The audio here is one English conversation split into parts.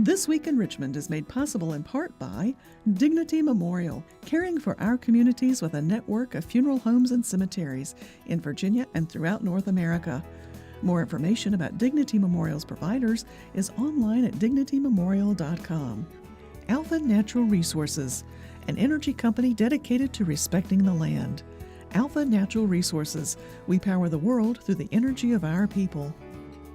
This Week in Richmond is made possible in part by Dignity Memorial, caring for our communities with a network of funeral homes and cemeteries in Virginia and throughout North America. More information about Dignity Memorial's providers is online at dignitymemorial.com. Alpha Natural Resources, an energy company dedicated to respecting the land. Alpha Natural Resources, we power the world through the energy of our people.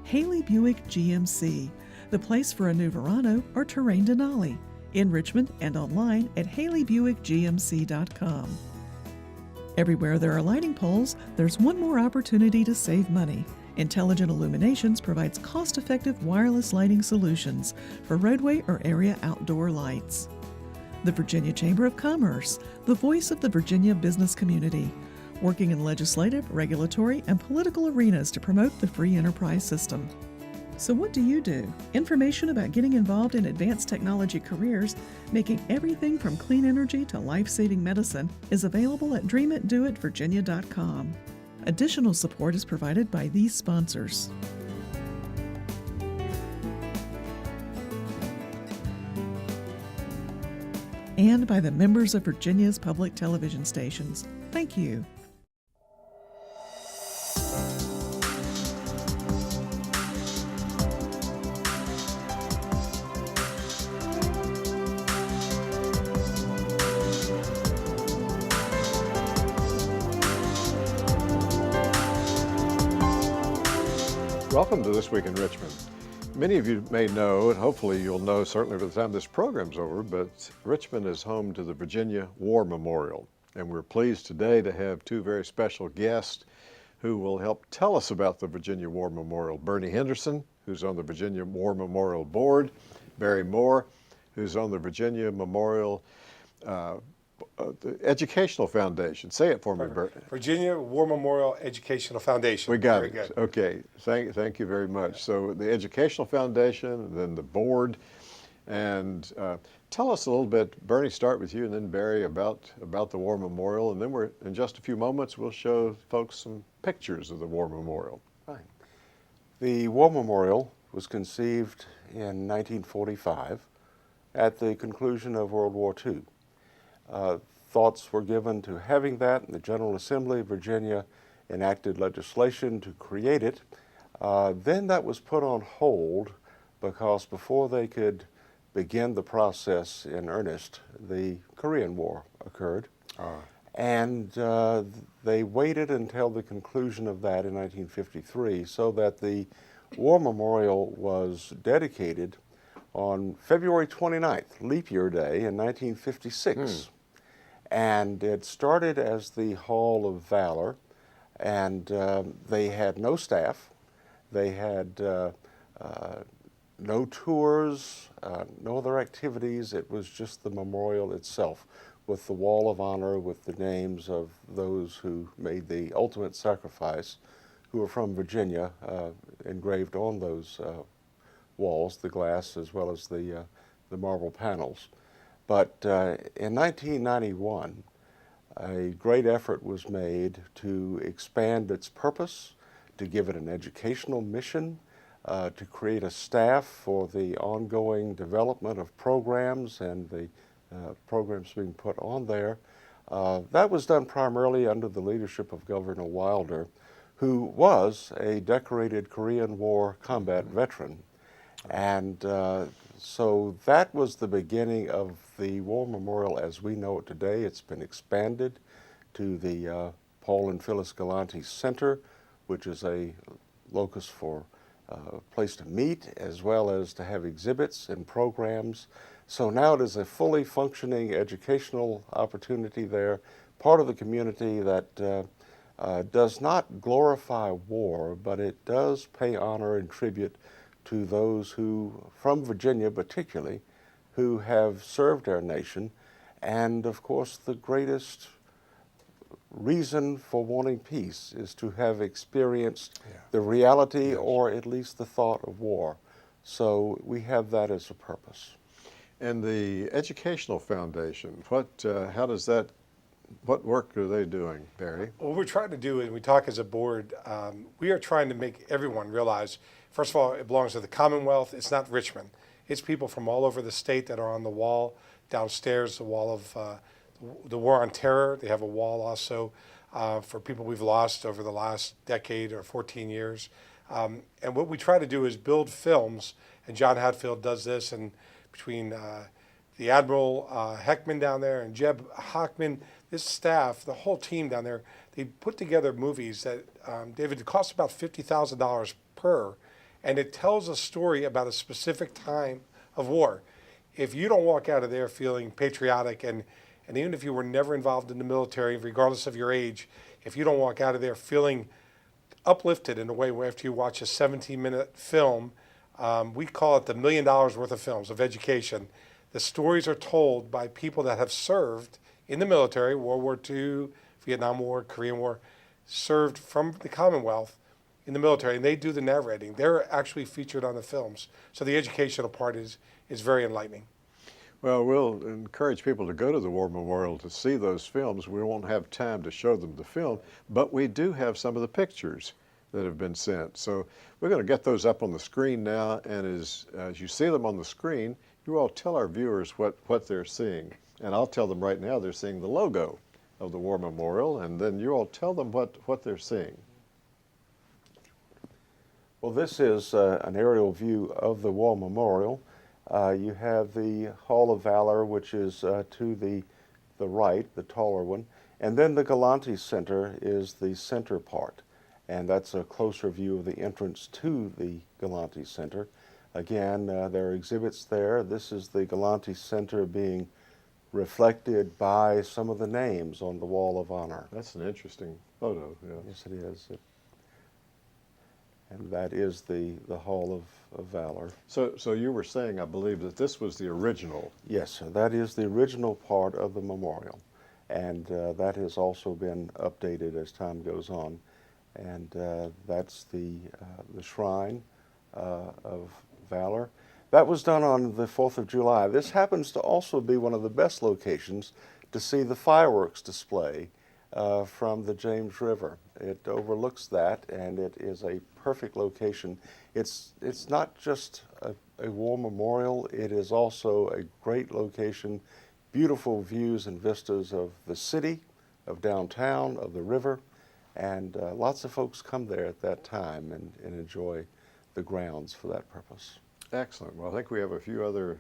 Haley Buick GMC, the place for a new Verano or Terrain Denali, in Richmond and online at haleybuickgmc.com. Everywhere there are lighting poles, there's one more opportunity to save money. Intelligent Illuminations provides cost-effective wireless lighting solutions for roadway or area outdoor lights. The Virginia Chamber of Commerce, the voice of the Virginia business community, working in legislative, regulatory, and political arenas to promote the free enterprise system. So what do you do? Information about getting involved in advanced technology careers, making everything from clean energy to life-saving medicine, is available at dreamitdoitvirginia.com. Additional support is provided by these sponsors. And by the members of Virginia's public television stations. Thank you. Welcome to This Week in Richmond. Many of you may know, and hopefully you'll know certainly by the time this program's over, but Richmond is home to the Virginia War Memorial. And we're pleased today to have two very special guests who will help tell us about the Virginia War Memorial. Bernie Henderson, who's on the Virginia War Memorial Board, Barry Moore, who's on the Virginia Memorial the Educational Foundation. Say it for me, Bert. Virginia War Memorial Educational Foundation. We got very it. Good. Okay. Thank you very much. So the Educational Foundation, then the board, and tell us a little bit. Bernie, start with you, and then Barry about the War Memorial, and then in just a few moments we'll show folks some pictures of the War Memorial. Right. The War Memorial was conceived in 1945 at the conclusion of World War II. Thoughts were given to having that, and the General Assembly of Virginia enacted legislation to create it. Then that was put on hold because before they could begin the process in earnest, the Korean War occurred. And they waited until the conclusion of that in 1953 so that the War Memorial was dedicated on February 29th, leap year day in 1956. And it started as the Hall of Valor, and they had no staff. They had no tours, no other activities. It was just the memorial itself with the Wall of Honor with the names of those who made the ultimate sacrifice, who were from Virginia, engraved on those walls, the glass as well as the marble panels. But in 1991, a great effort was made to expand its purpose, to give it an educational mission, to create a staff for the ongoing development of programs and the programs being put on there. That was done primarily under the leadership of Governor Wilder, who was a decorated Korean War combat veteran. And so that was the beginning of the War Memorial as we know it today. It's been expanded to the Paul and Phyllis Galanti Center, which is a locus for a place to meet as well as to have exhibits and programs. So now it is a fully functioning educational opportunity there, part of the community that does not glorify war, but it does pay honor and tribute to those who, from Virginia particularly, who have served our nation. And of course, the greatest reason for wanting peace is to have experienced the reality or at least the thought of war. So we have that as a purpose. And the Educational Foundation, how does that, what work are they doing, Barry? What we're trying to do, and we talk as a board, we are trying to make everyone realize, first of all, it belongs to the Commonwealth. It's not Richmond. It's people from all over the state that are on the wall downstairs, the wall of the War on Terror. They have a wall also for people we've lost over the last decade or 14 years. And what we try to do is build films, and John Hatfield does this, and between the Admiral Heckman down there and Jeb Hockman, this staff, the whole team down there, they put together movies that, David, it costs about $50,000 per, and it tells a story about a specific time of war. If you don't walk out of there feeling patriotic, and even if you were never involved in the military, regardless of your age, if you don't walk out of there feeling uplifted in a way where after you watch a 17-minute film, we call it the $1 million worth of films of education. The stories are told by people that have served in the military, World War II, Vietnam War, Korean War, served from the Commonwealth in the military, and they do the narrating. They're actually featured on the films. So the educational part is very enlightening. Well, we'll encourage people to go to the War Memorial to see those films. We won't have time to show them the film, but we do have some of the pictures that have been sent. So we're going to get those up on the screen now, and as you see them on the screen, you all tell our viewers what they're seeing. And I'll tell them right now they're seeing the logo of the War Memorial, and then you all tell them what they're seeing. Well, this is an aerial view of the War Memorial. You have the Hall of Valor, which is to the right, the taller one, and then the Galante Center is the center part, and that's a closer view of the entrance to the Galante Center. Again, there are exhibits there. This is the Galante Center being reflected by some of the names on the Wall of Honor. That's an interesting photo. Yeah. Yes, it is. And that is the Hall of Valor. So you were saying, I believe, that this was the original. Yes, sir. That is the original part of the memorial. And that has also been updated as time goes on. And that's the Shrine of Valor. That was done on the 4th of July. This happens to also be one of the best locations to see the fireworks display from the James River. It overlooks that, and it is a perfect location. It's not just a war memorial, it is also a great location, beautiful views and vistas of the city, of downtown, of the river, and lots of folks come there at that time and enjoy the grounds for that purpose. Excellent. Well, I think we have a few other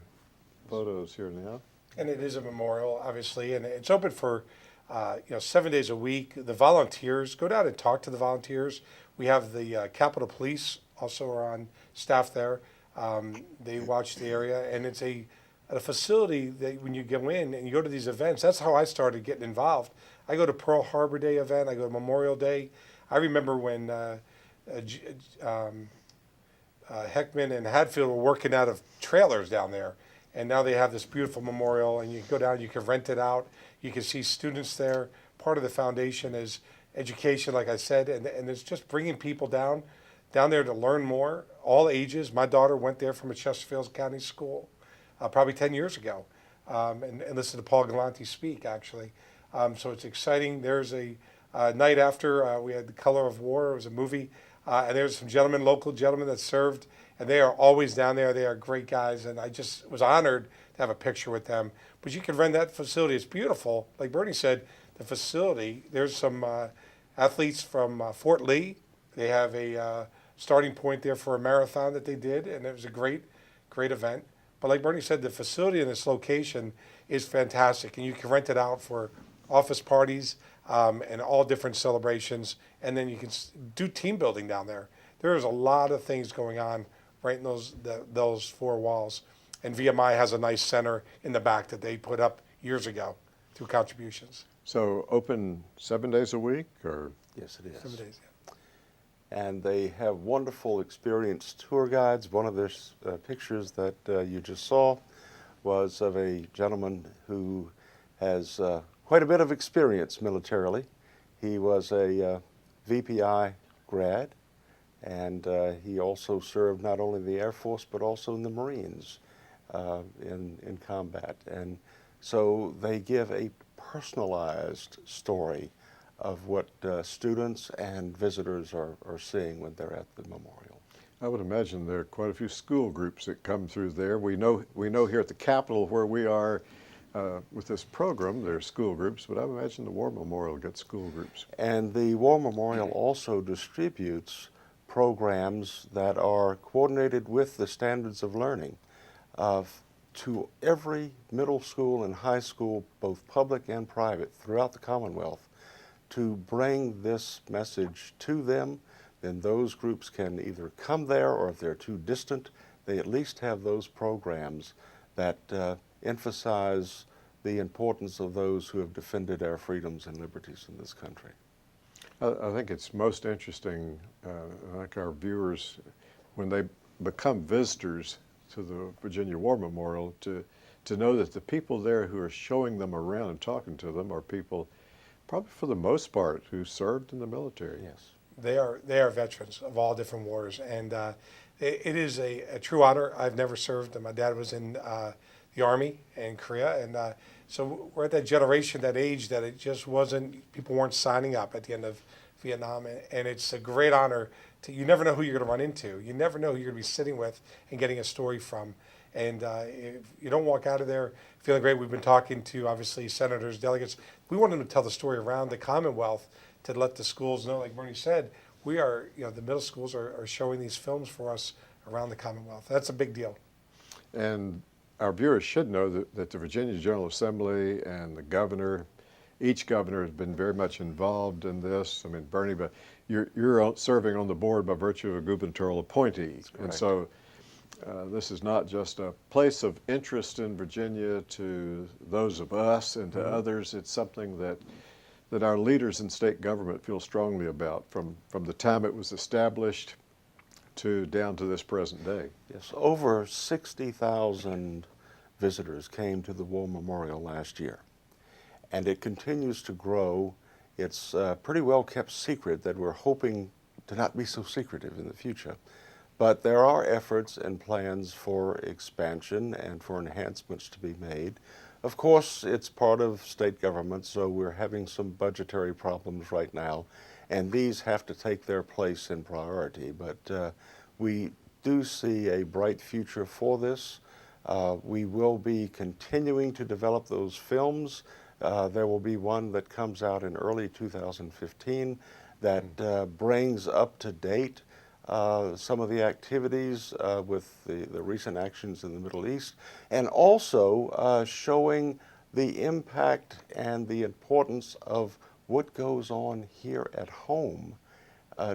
photos here now. And it is a memorial, obviously, and it's open for 7 days a week. The volunteers, go down and talk to the volunteers. We have the Capitol Police also are on staff there. They watch the area, and it's a facility that when you go in and you go to these events, that's how I started getting involved. I go to Pearl Harbor Day event, I go to Memorial Day. I remember when Heckman and Hadfield were working out of trailers down there, and now they have this beautiful memorial, and you can go down, you can rent it out, you can see students there. Part of the foundation is education, like I said, and it's just bringing people down there to learn more, all ages. My daughter went there from a Chesterfield County school probably 10 years ago, and listened to Paul Galante speak, actually. So it's exciting. There's a night after we had The Color of War. It was a movie. And there's some local gentlemen that served, and they are always down there. They are great guys, and I just was honored to have a picture with them. But you can rent that facility. It's beautiful. Like Bernie said, the facility, there's some athletes from Fort Lee. They have a starting point there for a marathon that they did, and it was a great event. But like Bernie said, the facility in this location is fantastic, and you can rent it out for office parties, and all different celebrations, and then you can do team building down there. There's a lot of things going on right in those four walls, and VMI has a nice center in the back that they put up years ago through contributions. So open 7 days a week, or? Yes, it is. 7 days, yeah. And they have wonderful experienced tour guides. One of the pictures that you just saw was of a gentleman who has quite a bit of experience militarily. He was a VPI grad, and he also served not only in the Air Force but also in the Marines in combat. And so they give a personalized story of what students and visitors are seeing when they're at the memorial. I would imagine there are quite a few school groups that come through there. We know here at the Capitol where we are with this program, there are school groups, but I imagine the War Memorial gets school groups. And the War Memorial also distributes programs that are coordinated with the standards of learning to every middle school and high school, both public and private, throughout the Commonwealth, to bring this message to them. Then those groups can either come there, or if they're too distant, they at least have those programs that emphasize the importance of those who have defended our freedoms and liberties in this country. I think it's most interesting, like our viewers, when they become visitors to the Virginia War Memorial, to know that the people there who are showing them around and talking to them are people, probably for the most part, who served in the military. Yes. They are veterans of all different wars, and it is a true honor. I've never served, and my dad was in the Army in Korea, and so we're at that generation, that age, that it just wasn't, people weren't signing up at the end of Vietnam, and it's a great honor you never know who you're going to run into. You never know who you're going to be sitting with and getting a story from. And if you don't walk out of there feeling great, we've been talking to, obviously, senators, delegates. We want them to tell the story around the Commonwealth to let the schools know, like Bernie said, we are, the middle schools are showing these films for us around the Commonwealth. That's a big deal. And our viewers should know that the Virginia General Assembly and the governor, each governor has been very much involved in this. I mean, Bernie, but you're serving on the board by virtue of a gubernatorial appointee. And so this is not just a place of interest in Virginia to those of us and to others. It's something that our leaders in state government feel strongly about from the time it was established down to this present day. Yes, over 60,000 visitors came to the War Memorial last year, and it continues to grow. It's a pretty well kept secret that we're hoping to not be so secretive in the future. But there are efforts and plans for expansion and for enhancements to be made. Of course, it's part of state government, so we're having some budgetary problems right now, and these have to take their place in priority. But we do see a bright future for this. We will be continuing to develop those films. There will be one that comes out in early 2015 that brings up to date some of the activities with the recent actions in the Middle East, and also showing the impact and the importance of what goes on here at home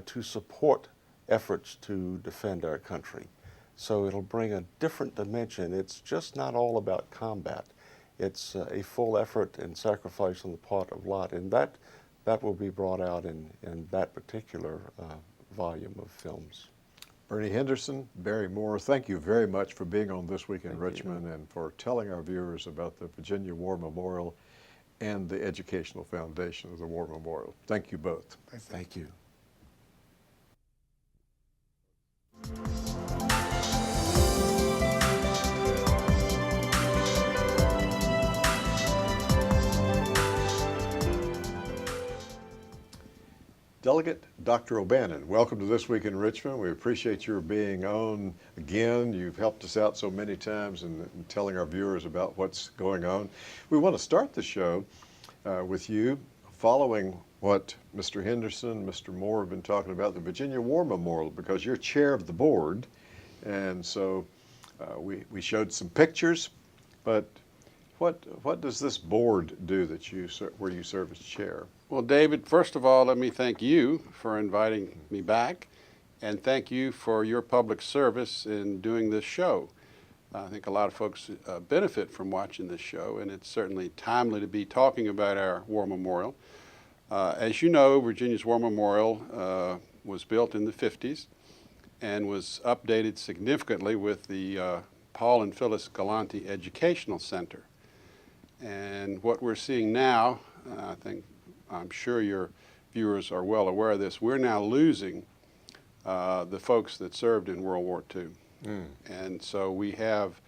to support efforts to defend our country. So it'll bring a different dimension. It's just not all about combat. It's a full effort and sacrifice on the part of Lot, and that will be brought out in that particular volume of films. Bernie Henderson, Barry Moore, thank you very much for being on This Week in Richmond and for telling our viewers about the Virginia War Memorial and the Educational Foundation of the War Memorial. Thank you both. Thank you. Delegate Dr. O'Bannon, welcome to This Week in Richmond. We appreciate your being on again. You've helped us out so many times in telling our viewers about what's going on. We want to start the show with you following what Mr. Henderson and Mr. Moore have been talking about, the Virginia War Memorial, because you're chair of the board. And so we showed some pictures, but what does this board do where you serve as chair? Well, David, first of all, let me thank you for inviting me back, and thank you for your public service in doing this show. I think a lot of folks benefit from watching this show, and it's certainly timely to be talking about our War Memorial. As you know, Virginia's War Memorial was built in the 50s and was updated significantly with the Paul and Phyllis Galante Educational Center. And what we're seeing now, I'm sure your viewers are well aware of this, we're now losing the folks that served in World War II. And so we have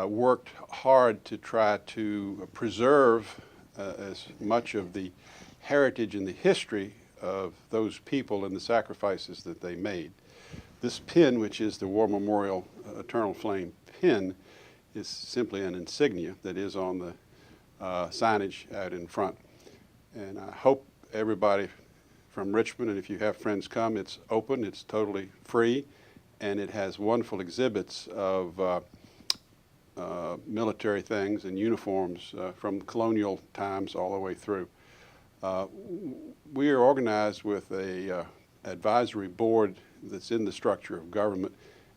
worked hard to try to preserve as much of the heritage and the history of those people and the sacrifices that they made. This pin, which is the War Memorial Eternal Flame pin, is simply an insignia that is on the signage out in front. And I hope everybody from Richmond, and if you have friends come, it's open, it's totally free, and it has wonderful exhibits of military things and uniforms from colonial times all the way through. We are organized with a advisory board that's in the structure of government,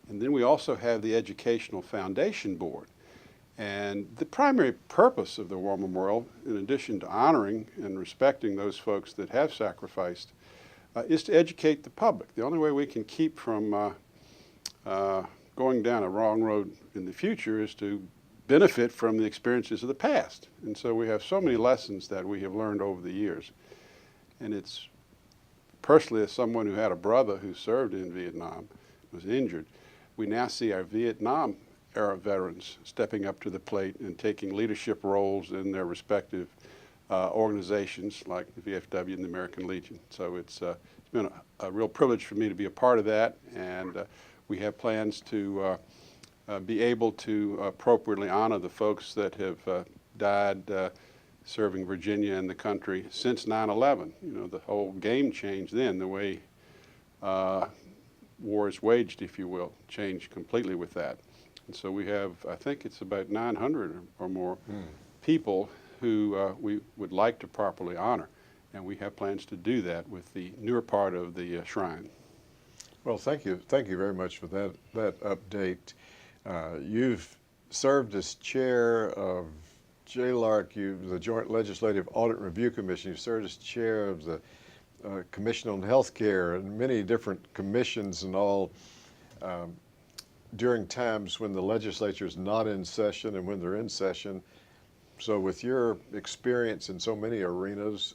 and then we also have the Educational Foundation Board. And the primary purpose of the War Memorial, in addition to honoring and respecting those folks that have sacrificed, is to educate the public. The only way we can keep from going down a wrong road in the future is to benefit from the experiences of the past. And so we have so many lessons that we have learned over the years. And it's personally, as someone who had a brother who served in Vietnam, was injured, we now see our Vietnam era veterans stepping up to the plate and taking leadership roles in their respective organizations like the VFW and the American Legion. So it's been a real privilege for me to be a part of that, and we have plans to be able to appropriately honor the folks that have died serving Virginia and the country since 9/11. You know, the whole game changed then. The way war is waged, if you will, changed completely with that. And so we have, I think it's about 900 or more people who we would like to properly honor. And we have plans to do that with the newer part of the shrine. Well, thank you very much for that update. You've served as chair of JLARC, the Joint Legislative Audit Review Commission. You served as chair of the Commission on Health Care and many different commissions and all during times when the legislature is not in session and when they're in session. So with your experience in so many arenas,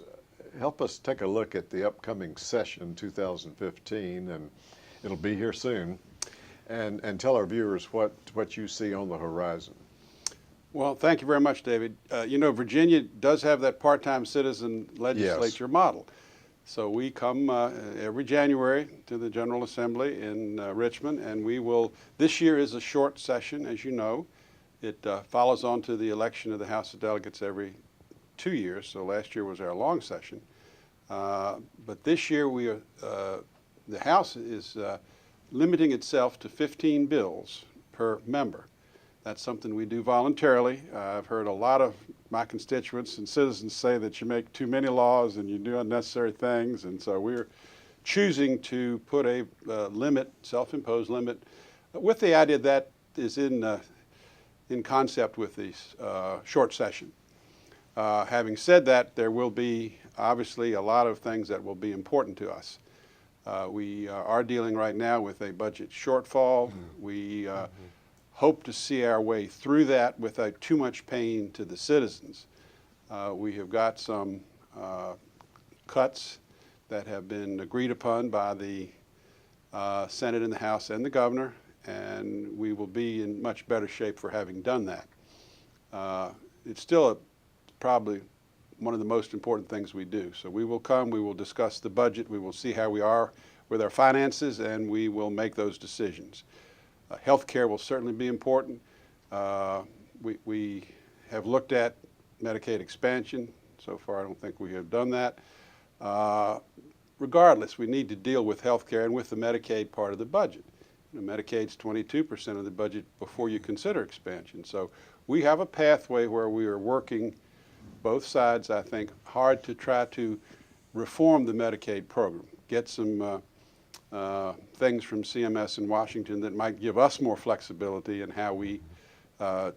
help us take a look at the upcoming session 2015, and it'll be here soon, and tell our viewers what you see on the horizon. Well, thank you very much, David. You know, Virginia does have that part-time citizen legislature model. So we come every January to the General Assembly in Richmond, and we will, this year is a short session, as you know. It follows on to the election of the House of Delegates every 2 years, so last year was our long session. But this year the House is limiting itself to 15 bills per member. That's something we do voluntarily. I've heard a lot of my constituents and citizens say that you make too many laws and you do unnecessary things, and so we're choosing to put a limit, self-imposed limit, with the idea that is in concept with the short session. Having said that, there will be obviously a lot of things that will be important to us. We are dealing right now with a budget shortfall. We hope to see our way through that without too much pain to the citizens. We have got some cuts that have been agreed upon by the Senate and the House and the governor, and we will be in much better shape for having done that. It's still probably one of the most important things we do. So we will come, we will discuss the budget, we will see how we are with our finances, and we will make those decisions. Health care will certainly be important. We have looked at Medicaid expansion. So far, I don't think we have done that. Regardless, we need to deal with health care and with the Medicaid part of the budget. You know, Medicaid's 22% of the budget before you consider expansion. So we have a pathway where we are working, both sides, I think, hard to try to reform the Medicaid program, get some things from CMS in Washington that might give us more flexibility in how we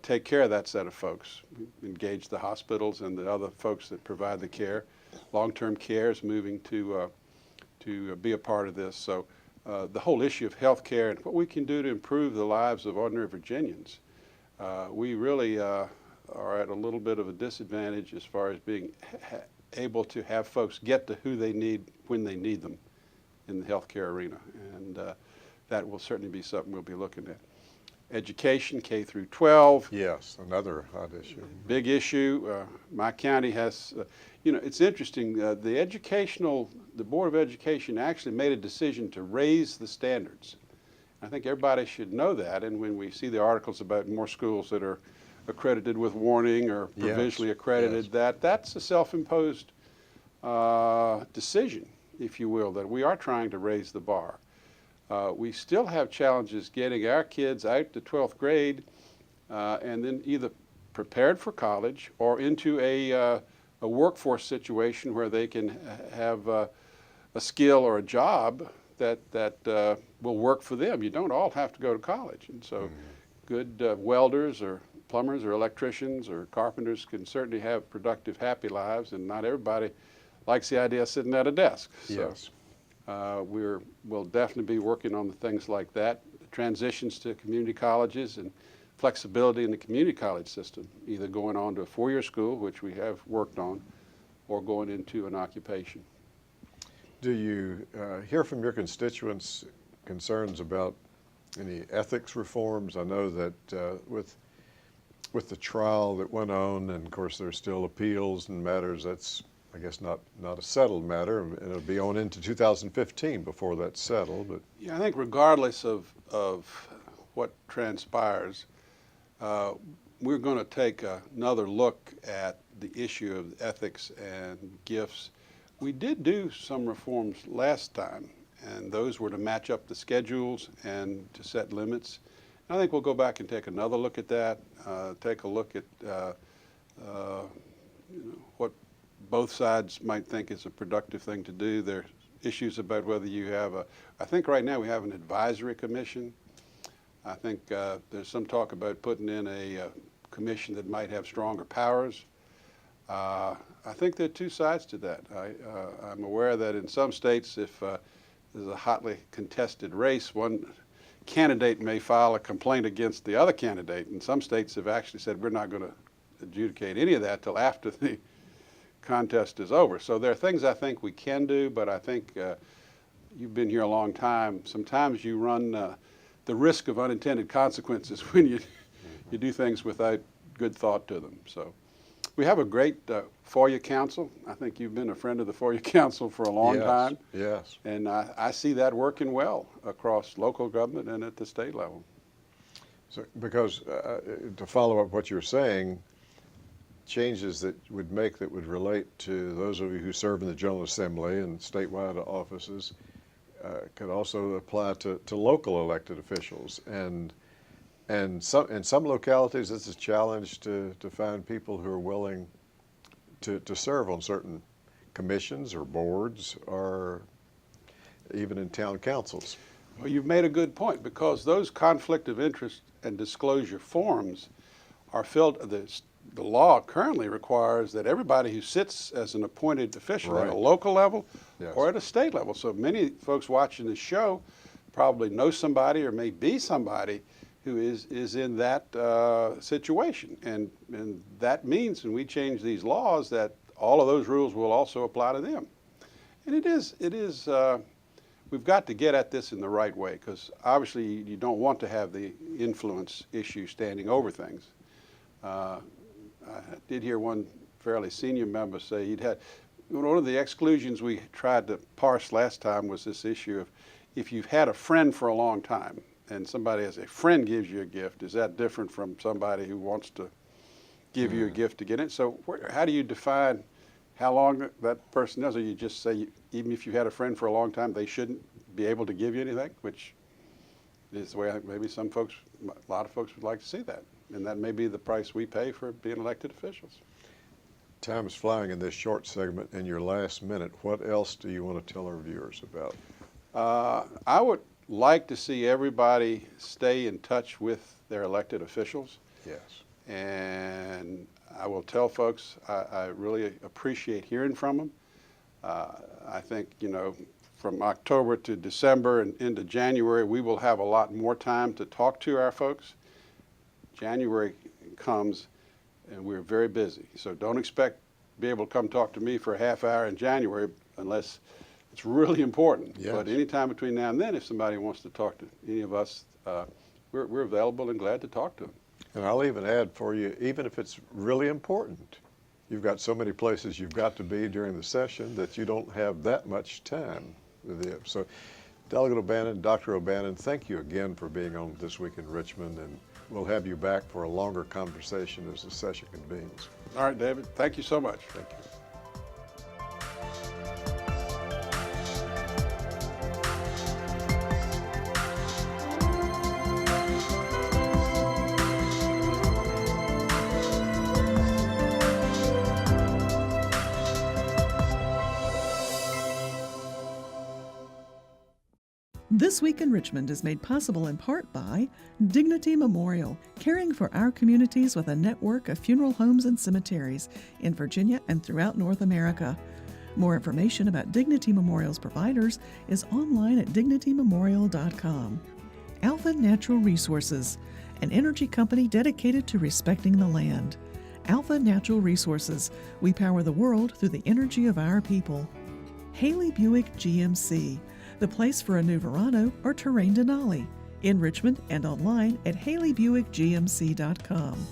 take care of that set of folks. We engage the hospitals and the other folks that provide the care. Long-term care is moving to be a part of this. So the whole issue of health care and what we can do to improve the lives of ordinary Virginians, we really are at a little bit of a disadvantage as far as being able to have folks get to who they need when they need them in the healthcare arena, and that will certainly be something we'll be looking at. Education, K through 12. Yes, another hot issue. Big issue. My county has, you know, it's interesting. The Board of Education actually made a decision to raise the standards I think everybody should know that, and when we see the articles about more schools that are accredited with warning or provisionally accredited, that's a self-imposed decision, if you will, that we are trying to raise the bar. We still have challenges getting our kids out to 12th grade and then either prepared for college or into a workforce situation where they can have a skill or a job that will work for them. You don't all have to go to college. And so good welders or plumbers or electricians or carpenters can certainly have productive, happy lives, and not everybody likes the idea of sitting at a desk. Yes. So we'll definitely be working on the things like that, transitions to community colleges and flexibility in the community college system, either going on to a four-year school, which we have worked on, or going into an occupation. Do you hear from your constituents concerns about any ethics reforms? I know that with the trial that went on, and of course there's still appeals and matters, that's I guess not a settled matter, and it'll be on into 2015 before that's settled. But yeah, I think regardless of what transpires, we're going to take another look at the issue of ethics and gifts. We did do some reforms last time, and those were to match up the schedules and to set limits. I think we'll go back and take another look at that, take a look at what both sides might think is a productive thing to do. There are issues about whether you have I think right now we have an advisory commission. I think there's some talk about putting in a commission that might have stronger powers. I think there are two sides to that. I'm aware that in some states, if there's a hotly contested race, one candidate may file a complaint against the other candidate. And some states have actually said, we're not going to adjudicate any of that till after the contest is over. So there are things I think we can do, but I think you've been here a long time. Sometimes you run the risk of unintended consequences when you do things without good thought to them. So we have a great FOIA council. I think you've been a friend of the FOIA council for a long time. Yes. And I see that working well across local government and at the state level. So, because to follow up what you're saying, changes that would relate to those of you who serve in the General Assembly and statewide offices could also apply to local elected officials. And in some localities, it's a challenge to find people who are willing to serve on certain commissions or boards or even in town councils. Well, you've made a good point, because those conflict of interest and disclosure forms are filled. The law currently requires that everybody who sits as an appointed official at a local level or at a state level. So many folks watching this show probably know somebody or may be somebody who is in that situation. And that means when we change these laws that all of those rules will also apply to them. And it is we've got to get at this in the right way, because obviously you don't want to have the influence issue standing over things. I did hear one fairly senior member say he'd had, one of the exclusions we tried to parse last time was this issue of if you've had a friend for a long time and somebody as a friend gives you a gift, is that different from somebody who wants to give you a gift to get it? So how do you define how long that person is? Or you just say even if you had a friend for a long time, they shouldn't be able to give you anything, which is the way I think maybe a lot of folks would like to see that. And that may be the price we pay for being elected officials. Time is flying in this short segment. In your last minute, what else do you want to tell our viewers about? I would like to see everybody stay in touch with their elected officials. Yes. And I will tell folks I really appreciate hearing from them. I think, from October to December and into January, we will have a lot more time to talk to our folks. January comes and we're very busy. So don't expect to be able to come talk to me for a half hour in January unless it's really important. Yes. But anytime between now and then, if somebody wants to talk to any of us, we're available and glad to talk to them. And I'll even add for you, even if it's really important, you've got so many places you've got to be during the session that you don't have that much time with it. So Delegate O'Bannon, Dr. O'Bannon, thank you again for being on This Week in Richmond, and we'll have you back for a longer conversation as the session convenes. All right, David, thank you so much. Thank you. This Week in Richmond is made possible in part by Dignity Memorial, caring for our communities with a network of funeral homes and cemeteries in Virginia and throughout North America. More information about Dignity Memorial's providers is online at dignitymemorial.com. Alpha Natural Resources, an energy company dedicated to respecting the land. Alpha Natural Resources, we power the world through the energy of our people. Haley Buick GMC, the place for a new Verano or Terrain Denali, in Richmond and online at haleybuickgmc.com.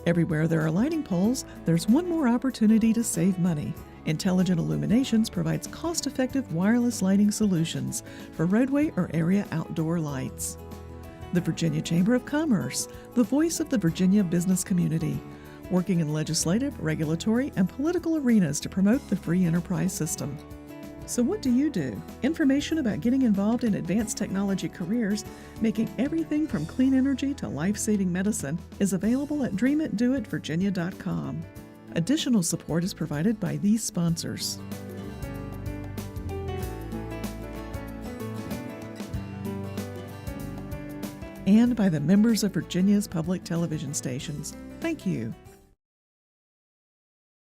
Everywhere there are lighting poles, there's one more opportunity to save money. Intelligent Illuminations provides cost-effective wireless lighting solutions for roadway or area outdoor lights. The Virginia Chamber of Commerce, the voice of the Virginia business community, working in legislative, regulatory, and political arenas to promote the free enterprise system. So what do you do? Information about getting involved in advanced technology careers, making everything from clean energy to life-saving medicine, is available at dreamitdoitvirginia.com. Additional support is provided by these sponsors. And by the members of Virginia's public television stations. Thank you.